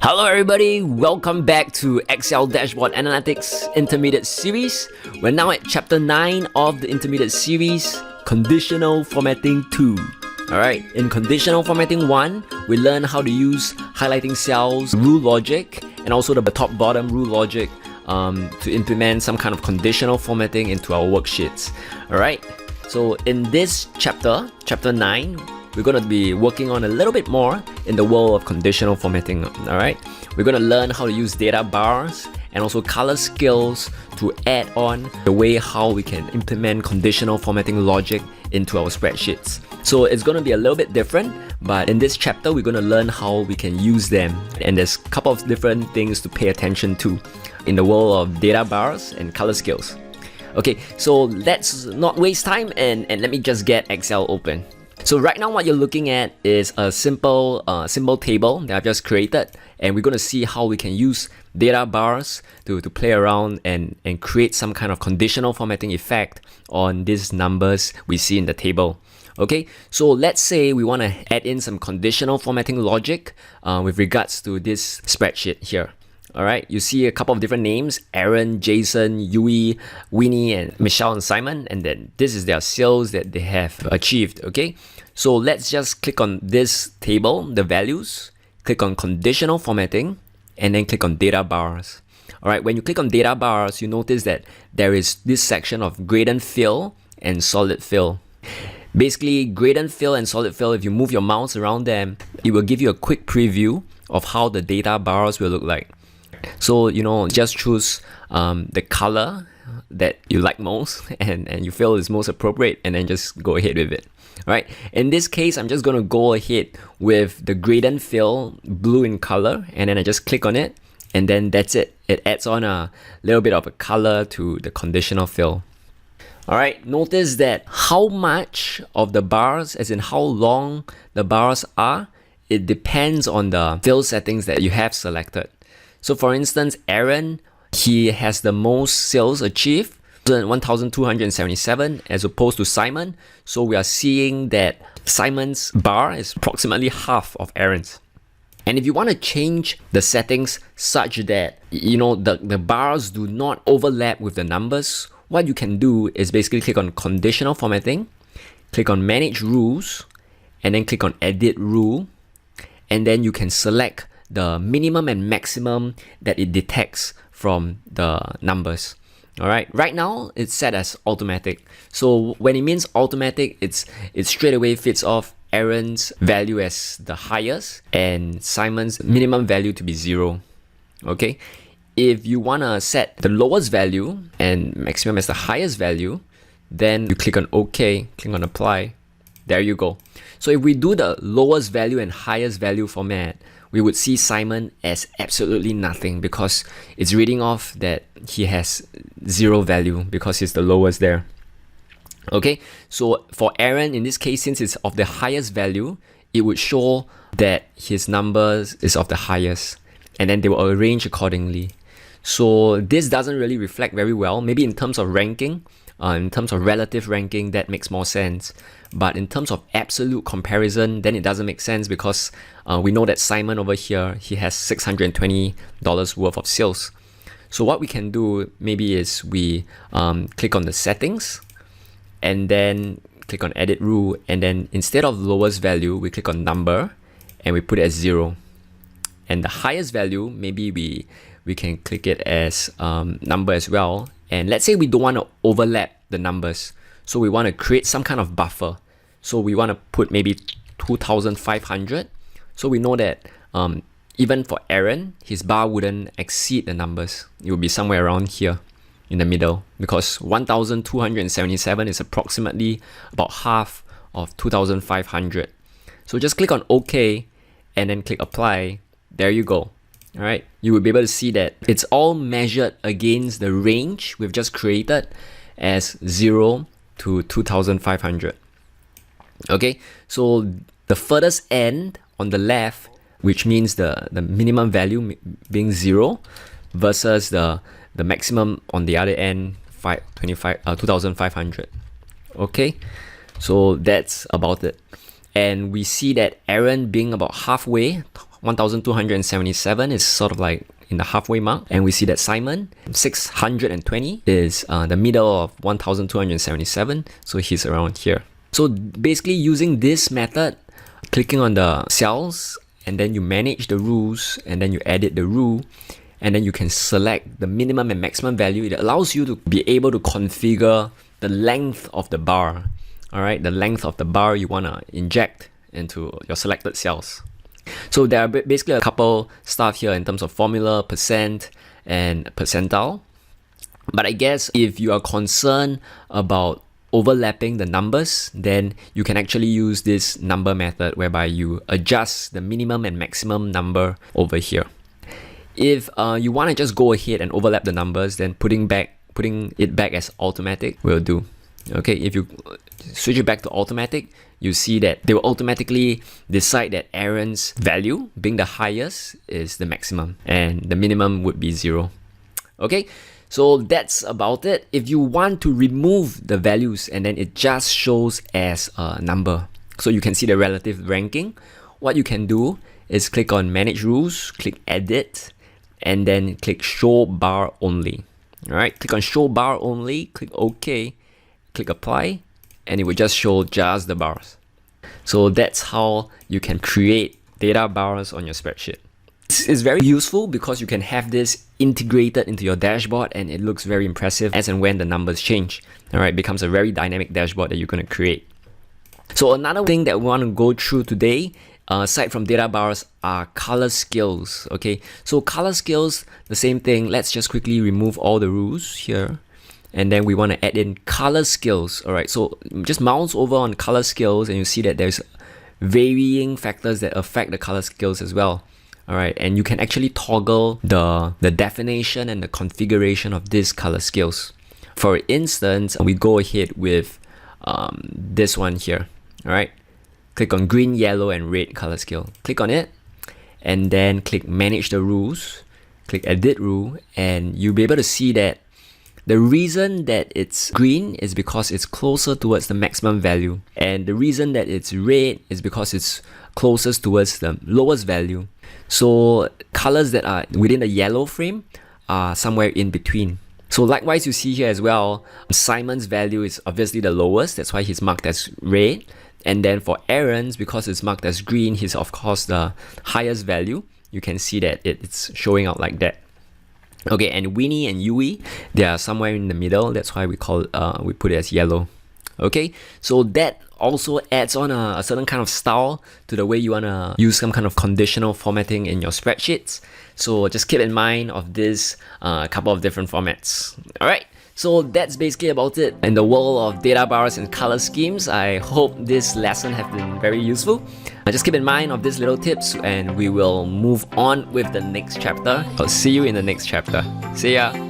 Hello everybody, welcome back to Excel Dashboard Analytics Intermediate Series. We're now at Chapter 9 of the Intermediate Series, Conditional Formatting 2. Alright, in Conditional Formatting 1, we learn how to use highlighting cells, rule logic, and also the top-bottom rule logic to implement some kind of conditional formatting into our worksheets. Alright, so in this chapter, Chapter 9, we're going to be working on a little bit more in the world of conditional formatting. Alright, we're going to learn how to use data bars and also color skills to add on the way how we can implement conditional formatting logic into our spreadsheets. So it's going to be a little bit different, but in this chapter we're going to learn how we can use them, and there's a couple of different things to pay attention to in the world of data bars and color skills. Okay, so let's not waste time and let me just get Excel open. So right now what you're looking at is a simple symbol table that I've just created, and we're going to see how we can use data bars to play around and create some kind of conditional formatting effect on these numbers we see in the table. Okay, so let's say we want to add in some conditional formatting logic with regards to this spreadsheet here. Alright, you see a couple of different names: Aaron, Jason, Yui, Winnie, and Michelle and Simon, and then this is their sales that they have achieved. Okay, so let's just click on this table, the values, click on conditional formatting, and then click on data bars. Alright, when you click on data bars, you notice that there is this section of gradient fill and solid fill. Basically, gradient fill and solid fill, if you move your mouse around them, it will give you a quick preview of how the data bars will look like. So, just choose the color that you like most and you feel is most appropriate, and then just go ahead with it. Alright, in this case, I'm just going to go ahead with the gradient fill, blue in color, and then I just click on it, and then that's it. It adds on a little bit of a color to the conditional fill. Alright, notice that how much of the bars, as in how long the bars are, it depends on the fill settings that you have selected. So for instance, Aaron, he has the most sales achieved, 1,277, as opposed to Simon. So we are seeing that Simon's bar is approximately half of Aaron's. And if you want to change the settings such that, the bars do not overlap with the numbers, what you can do is basically click on conditional formatting, click on manage rules, and then click on edit rule, and then you can select the minimum and maximum that it detects from the numbers. Alright, right now it's set as automatic. So when it means automatic, it straight away fits off Aaron's value as the highest and Simon's minimum value to be 0. Okay, if you want to set the lowest value and maximum as the highest value, then you click on OK, click on apply. There you go. So if we do the lowest value and highest value format, we would see Simon as absolutely nothing because it's reading off that he has 0 value because he's the lowest there. Okay, so for Aaron, in this case, since it's of the highest value, it would show that his numbers is of the highest, and then they will arrange accordingly. So this doesn't really reflect very well. Maybe in terms of ranking, in terms of relative ranking, that makes more sense. But in terms of absolute comparison, then it doesn't make sense because we know that Simon over here, he has $620 worth of sales. So what we can do maybe is we click on the settings and then click on edit rule, and then instead of lowest value, we click on number and we put it as 0. And the highest value, maybe we can click it as number as well. And let's say we don't want to overlap the numbers. So we want to create some kind of buffer. So we want to put maybe 2,500. So we know that even for Aaron, his bar wouldn't exceed the numbers. It would be somewhere around here in the middle, because 1,277 is approximately about half of 2,500. So just click on OK and then click apply. There you go. Alright, you will be able to see that it's all measured against the range we've just created as 0 to 2,500. Okay, so the furthest end on the left, which means the minimum value being 0, versus the maximum on the other end, 2,500. Okay, so that's about it. And we see that Aaron being about halfway, 1277 is sort of like in the halfway mark, and we see that Simon 620 is the middle of 1277, so he's around here. So basically using this method, clicking on the cells, and then you manage the rules, and then you edit the rule, and then you can select the minimum and maximum value. It allows you to be able to configure the length of the bar. Alright, the length of the bar you want to inject into your selected cells. So there are basically a couple stuff here in terms of formula, percent, and percentile. But I guess if you are concerned about overlapping the numbers, then you can actually use this number method whereby you adjust the minimum and maximum number over here. If you want to just go ahead and overlap the numbers, then putting it back as automatic will do. Okay, if you switch it back to automatic, you see that they will automatically decide that Aaron's value, being the highest, is the maximum, and the minimum would be 0. Okay, so that's about it. If you want to remove the values and then it just shows as a number, so you can see the relative ranking, what you can do is click on Manage Rules, click Edit, and then click Show Bar Only. Alright, click on Show Bar Only, click OK, click Apply, and it will just show just the bars. So that's how you can create data bars on your spreadsheet. It's very useful because you can have this integrated into your dashboard, and it looks very impressive as and when the numbers change. Alright, it becomes a very dynamic dashboard that you're going to create. So another thing that we want to go through today, aside from data bars, are color scales. Okay, so color scales, the same thing. Let's just quickly remove all the rules here. And then we want to add in color scales. Alright, so just mouse over on color scales and you see that there's varying factors that affect the color scales as well. Alright, and you can actually toggle the definition and the configuration of these color scales. For instance, we go ahead with this one here. Alright, click on green, yellow, and red color scale. Click on it, and then click Manage the Rules. Click Edit Rule, and you'll be able to see that the reason that it's green is because it's closer towards the maximum value. And the reason that it's red is because it's closest towards the lowest value. So colors that are within the yellow frame are somewhere in between. So likewise, you see here as well, Simon's value is obviously the lowest. That's why he's marked as red. And then for Aaron's, because it's marked as green, he's of course the highest value. You can see that it's showing out like that. Okay, and Winnie and Yui, they are somewhere in the middle. That's why we put it as yellow. Okay, so that also adds on a certain kind of style to the way you want to use some kind of conditional formatting in your spreadsheets. So just keep in mind of this couple of different formats. Alright, so that's basically about it in the world of data bars and color schemes. I hope this lesson has been very useful. Just keep in mind of these little tips, and we will move on with the next chapter. I'll see you in the next chapter. See ya!